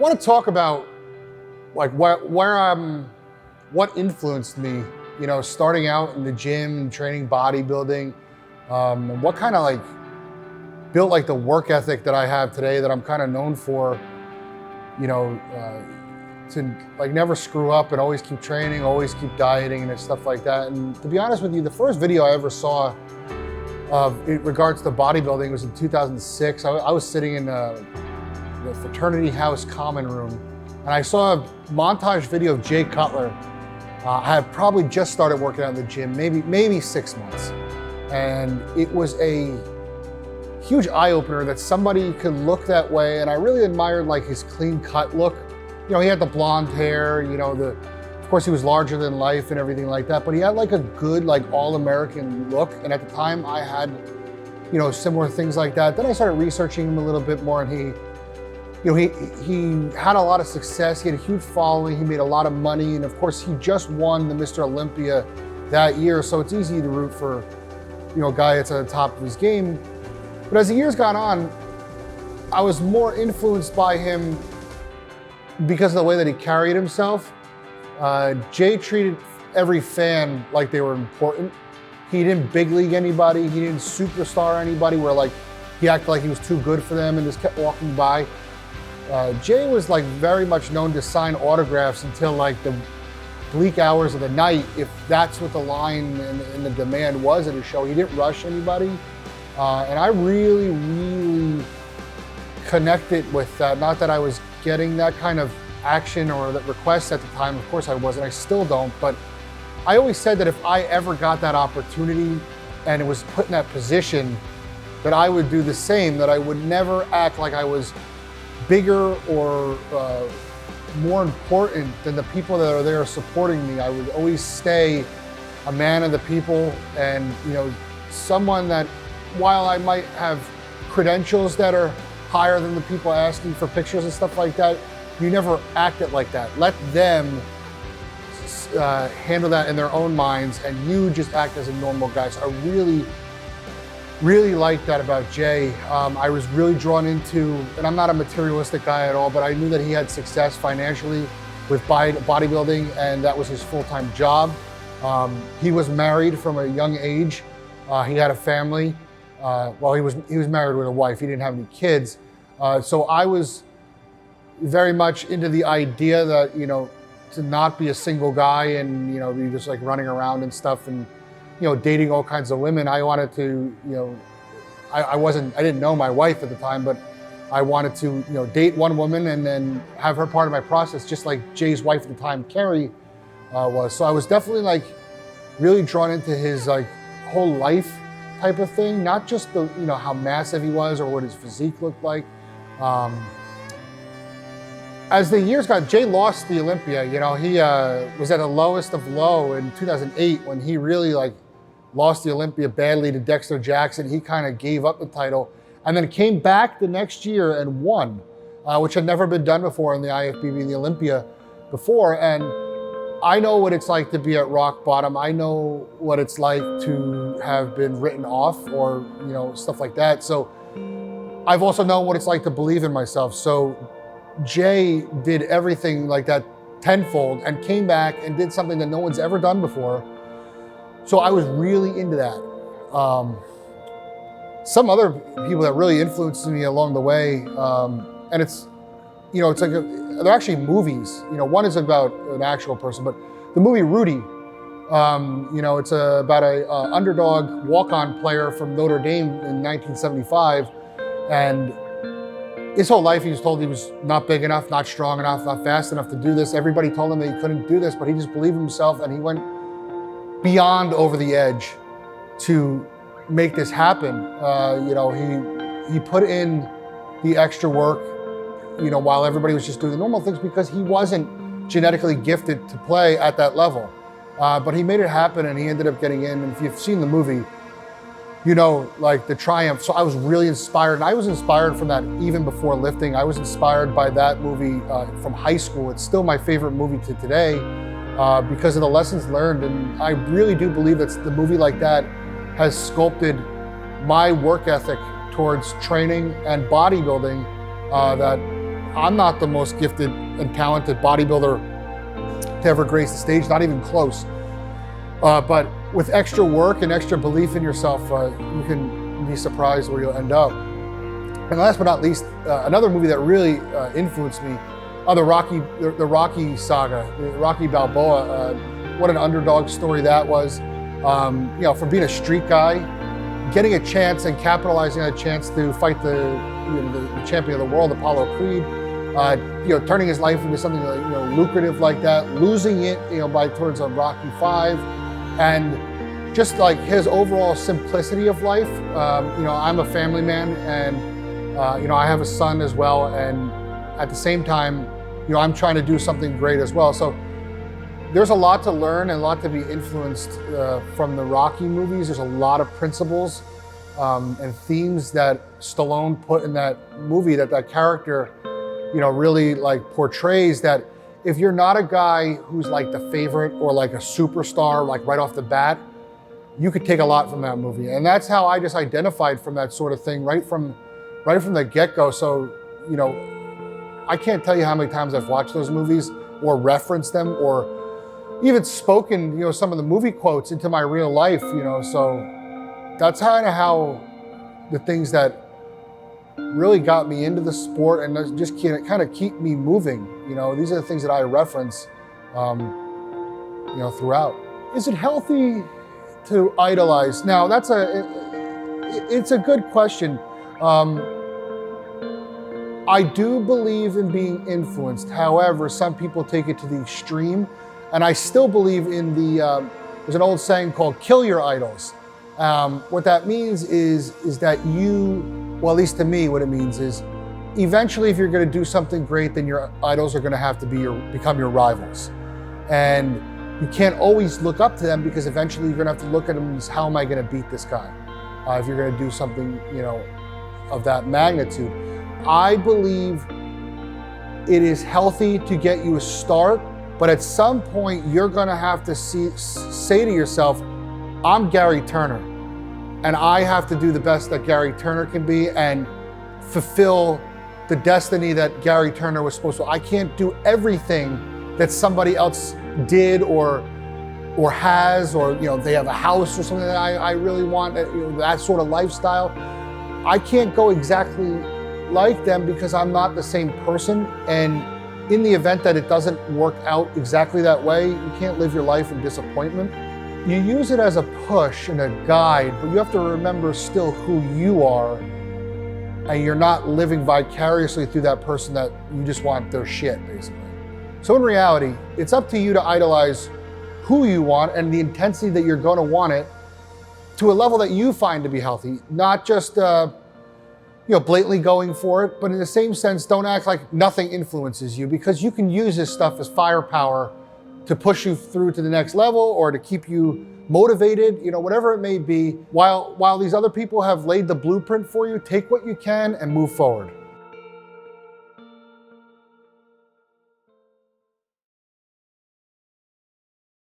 want to talk about like what influenced me, starting out in the gym and training bodybuilding, and what kind of like built like the work ethic that I have today that I'm kind of known for, to like never screw up and always keep training, always keep dieting and stuff like that. And to be honest with you, the first video I ever saw in regards to bodybuilding was in 2006. I was sitting in the fraternity house common room, and I saw a montage video of Jay Cutler. I had probably just started working out in the gym, maybe 6 months. And it was a huge eye-opener that somebody could look that way, and I really admired like his clean cut look. He had the blonde hair, of course he was larger than life and everything like that, but he had like a good, like all-American look. And at the time I had, similar things like that. Then I started researching him a little bit more, and he had a lot of success. He had a huge following. He made a lot of money. And of course he just won the Mr. Olympia that year. So it's easy to root for, a guy that's at the top of his game. But as the years gone on, I was more influenced by him because of the way that he carried himself. Jay treated every fan like they were important. He didn't big league anybody. He didn't superstar anybody where like he acted like he was too good for them and just kept walking by. Jay was like very much known to sign autographs until like the bleak hours of the night, if that's what the line and the demand was at his show. He didn't rush anybody. And I really, really connected with that. Not that I was getting that kind of action or that request at the time. Of course I wasn't, I still don't. But I always said that if I ever got that opportunity and it was put in that position, that I would do the same, that I would never act like I was bigger or more important than the people that are there supporting me. I would always stay a man of the people, and someone that, while I might have credentials that are higher than the people asking for pictures and stuff like that, you never act it like that. Let them handle that in their own minds, and you just act as a normal guy. So I really, really like that about Jay. I was really drawn into, and I'm not a materialistic guy at all, but I knew that he had success financially with bodybuilding, and that was his full-time job. He was married from a young age. He had a family. Well, he was married with a wife. He didn't have any kids. So I was very much into the idea that, to not be a single guy and, be just like running around and stuff and, dating all kinds of women. I wanted to, I didn't know my wife at the time, but I wanted to, date one woman and then have her part of my process, just like Jay's wife at the time, Carrie, was. So I was definitely like really drawn into his like whole life type of thing, not just the, how massive he was or what his physique looked like. As the years got, Jay lost the Olympia. He was at the lowest of low in 2008 when he really like lost the Olympia badly to Dexter Jackson. He kind of gave up the title and then came back the next year and won, which had never been done before in the IFBB and the Olympia before. And I know what it's like to be at rock bottom. I know what it's like to have been written off or, stuff like that. So I've also known what it's like to believe in myself. So Jay did everything like that tenfold and came back and did something that no one's ever done before. So I was really into that. Some other people that really influenced me along the way, and it's, it's like, they're actually movies. One is about an actual person, but the movie Rudy, it's about a underdog walk-on player from Notre Dame in 1975. And his whole life he was told he was not big enough, not strong enough, not fast enough to do this. Everybody told him that he couldn't do this, but he just believed in himself and he went beyond over the edge to make this happen. He put in the extra work, while everybody was just doing the normal things because he wasn't genetically gifted to play at that level. But he made it happen and he ended up getting in. And if you've seen the movie, like the triumph. So I was really inspired, and I was inspired from that even before lifting. I was inspired by that movie from high school. It's still my favorite movie to today because of the lessons learned. And I really do believe that the movie like that has sculpted my work ethic towards training and bodybuilding that I'm not the most gifted and talented bodybuilder to ever grace the stage, not even close. But with extra work and extra belief in yourself, you can be surprised where you'll end up. And last but not least, another movie that really influenced me, the Rocky saga, the Rocky Balboa. What an underdog story that was. From being a street guy, getting a chance and capitalizing on a chance to fight the champion of the world, Apollo Creed. Turning his life into something lucrative like that, losing it, towards a Rocky V, and just like his overall simplicity of life. I'm a family man, and I have a son as well, and at the same time, I'm trying to do something great as well. So there's a lot to learn and a lot to be influenced from the Rocky movies. There's a lot of principles and themes that Stallone put in that movie that character really like portrays, that if you're not a guy who's like the favorite or like a superstar, like right off the bat, you could take a lot from that movie. And that's how I just identified from that sort of thing right from the get-go. So, I can't tell you how many times I've watched those movies or referenced them or even spoken, some of the movie quotes into my real life, so that's kind of how the things that really got me into the sport and just kind of keep me moving. These are the things that I reference, throughout. Is it healthy to idolize? Now, it's a good question. I do believe in being influenced. However, some people take it to the extreme, and I still believe in there's an old saying called "kill your idols." What that means is that well, at least to me, what it means is, eventually, if you're going to do something great, then your idols are going to have to become your rivals. And you can't always look up to them, because eventually you're going to have to look at them as, how am I going to beat this guy? If you're going to do something, of that magnitude. I believe it is healthy to get you a start, but at some point you're going to have to say to yourself, I'm Gary Turner, and I have to do the best that Gary Turner can be and fulfill the destiny that Gary Turner was supposed to. I can't do everything that somebody else did or has, or they have a house or something that I really want, that sort of lifestyle. I can't go exactly like them, because I'm not the same person. And in the event that it doesn't work out exactly that way, you can't live your life in disappointment. You use it as a push and a guide, but you have to remember still who you are, and you're not living vicariously through that person that you just want their shit, basically. So in reality, it's up to you to idolize who you want and the intensity that you're going to want it to a level that you find to be healthy, not just blatantly going for it, but in the same sense, don't act like nothing influences you, because you can use this stuff as firepower to push you through to the next level or to keep you motivated, whatever it may be. While these other people have laid the blueprint for you, take what you can and move forward.